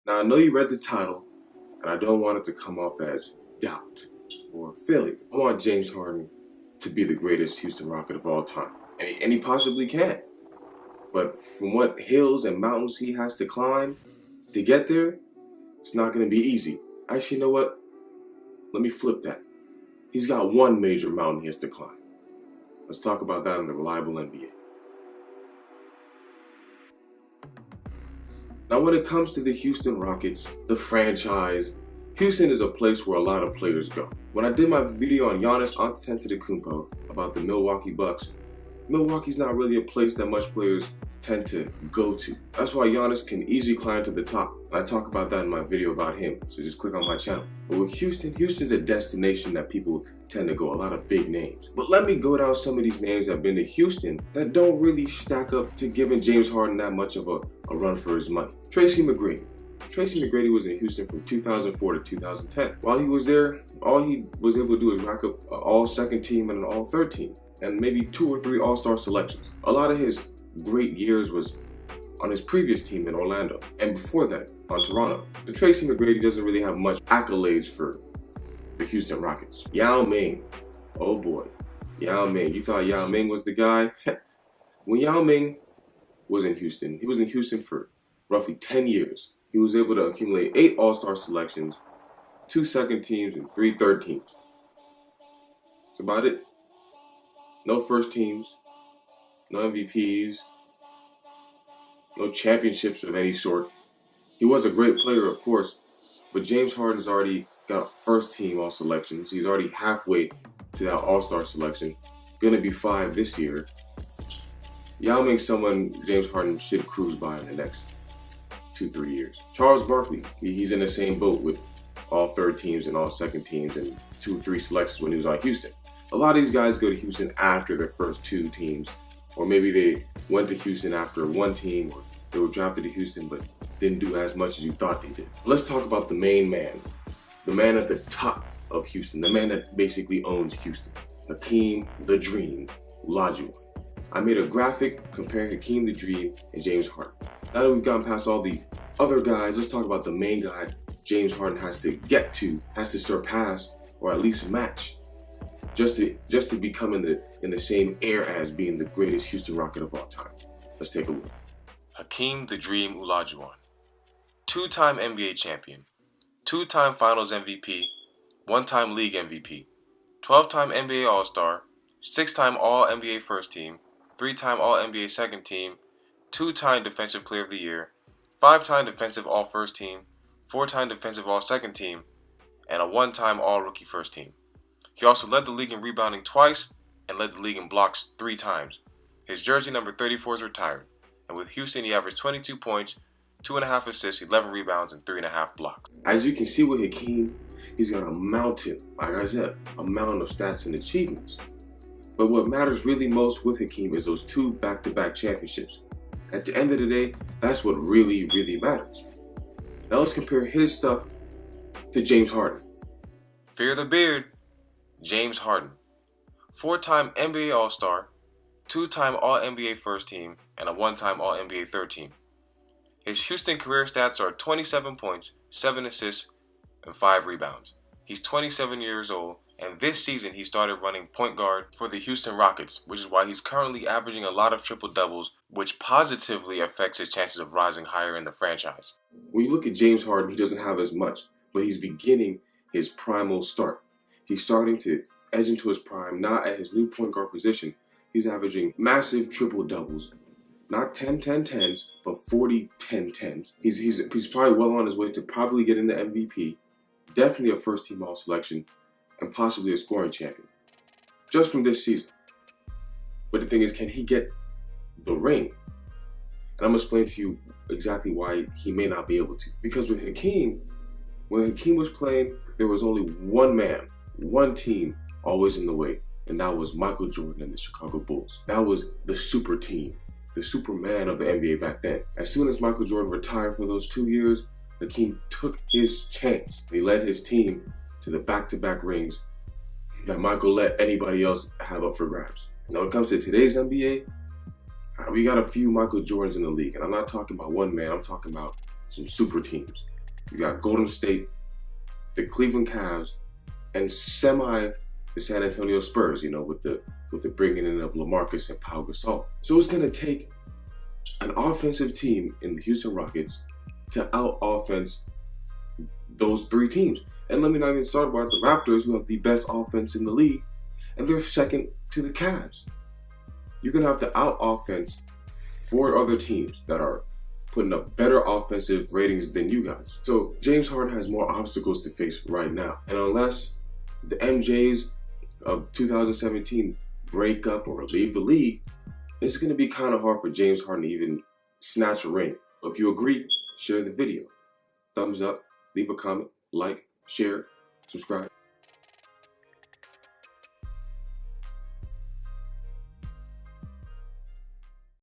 Now, I know you read the title, and I don't want it to come off as doubt or failure. I want James Harden to be the greatest Houston Rocket of all time, and he possibly can. But from what hills and mountains he has to climb to get there, it's not going to be easy. Actually, you know what? Let me flip that. He's got one major mountain he has to climb. Let's talk about that in the Reliable NBA. Now, when it comes to the Houston Rockets, the franchise, Houston is a place where a lot of players go. When I did my video on Giannis Antetokounmpo about the Milwaukee Bucks, Milwaukee's not really a place that much players tend to go to. That's why Giannis can easily climb to the top. I talk about that in my video about him, so just click on my channel. But with Houston, Houston's a destination that people tend to go, a lot of big names. But let me go down some of these names that have been to Houston that don't really stack up to giving James Harden that much of a run for his money. Tracy McGrady. Tracy McGrady was in Houston from 2004 to 2010. While he was there, all he was able to do was rack up an all-second team and an all-third team, and maybe 2 or 3 all-star selections. A lot of his great years was on his previous team in Orlando, and before that, on Toronto. The Tracy McGrady doesn't really have much accolades for the Houston Rockets. Yao Ming. Oh boy. Yao Ming. You thought Yao Ming was the guy? When Yao Ming was in Houston, he was in Houston for roughly 10 years. He was able to accumulate 8 all-star selections, 2 second teams, and 3 third teams. That's about it. No first teams, no MVPs, no championships of any sort. He was a great player, of course, but James Harden's already got first team all selections. He's already halfway to that all-star selection. Gonna be 5 this year. Yao Ming's someone James Harden should cruise by in the next 2-3 years. Charles Barkley, he's in the same boat with all third teams and all second teams and 2-3 selections when he was on Houston. A lot of these guys go to Houston after their first 2 teams, or maybe they went to Houston after 1 team, or they were drafted to Houston but didn't do as much as you thought they did. Let's talk about the main man, the man at the top of Houston, the man that basically owns Houston, Hakeem the Dream Olajuwon. I made a graphic comparing Hakeem the Dream and James Harden. Now that we've gotten past all the other guys, let's talk about the main guy James Harden has to get to, has to surpass, or at least match, just to become in the same air as being the greatest Houston Rocket of all time. Let's take a look. Hakeem the Dream Olajuwon. 2-time NBA champion, 2-time Finals MVP, 1-time League MVP, 12-time NBA All-Star, 6-time All-NBA First Team, 3-time All-NBA Second Team, 2-time Defensive Player of the Year, 5-time Defensive All-First Team, 4-time Defensive All-Second Team, and a 1-time All-Rookie First Team. He also led the league in rebounding twice and led the league in blocks 3 times. His jersey number 34 is retired, and with Houston he averaged 22 points, 2.5 assists, 11 rebounds, and 3.5 blocks. As you can see with Hakeem, he's got a mountain, like I said, a mountain of stats and achievements. But what matters really most with Hakeem is those 2 back-to-back championships. At the end of the day, that's what really, really matters. Now let's compare his stuff to James Harden. Fear the beard. James Harden. 4-time NBA All-Star, 2-time All-NBA First Team, and a 1-time All-NBA Third Team. His Houston career stats are 27 points, 7 assists, and 5 rebounds. He's 27 years old, and this season he started running point guard for the Houston Rockets, which is why he's currently averaging a lot of triple-doubles, which positively affects his chances of rising higher in the franchise. When you look at James Harden, he doesn't have as much, but he's beginning his primal start. He's starting to edge into his prime, not at his new point guard position. He's averaging massive triple-doubles. Not 10-10-10s, but 40-10-10s. He's probably well on his way to probably getting the MVP, definitely a first-team All-Selection, and possibly a scoring champion, just from this season. But the thing is, can he get the ring? And I'm going to explain to you exactly why he may not be able to. Because with Hakeem, when Hakeem was playing, there was only one man, one team always in the way, and that was Michael Jordan and the Chicago Bulls. That was the super team, the Superman of the NBA back then. As soon as Michael Jordan retired for those 2 years, Hakeem took his chance. He led his team to the back-to-back rings that Michael let anybody else have up for grabs. Now, when it comes to today's NBA, we got a few Michael Jordans in the league, and I'm not talking about one man, I'm talking about some super teams. You got Golden State, the Cleveland Cavs, and the San Antonio Spurs, you know, with the bringing in of LaMarcus and Pau Gasol. So it's gonna take an offensive team in the Houston Rockets to out-offense those three teams. And let me not even start about the Raptors, who have the best offense in the league, and they're second to the Cavs. You're gonna have to out-offense four other teams that are putting up better offensive ratings than you guys. So James Harden has more obstacles to face right now. And unless the MJs of 2017 break up or leave the league, it's gonna be kind of hard for James Harden to even snatch a ring. If you agree, share the video. Thumbs up, leave a comment, like, share, subscribe.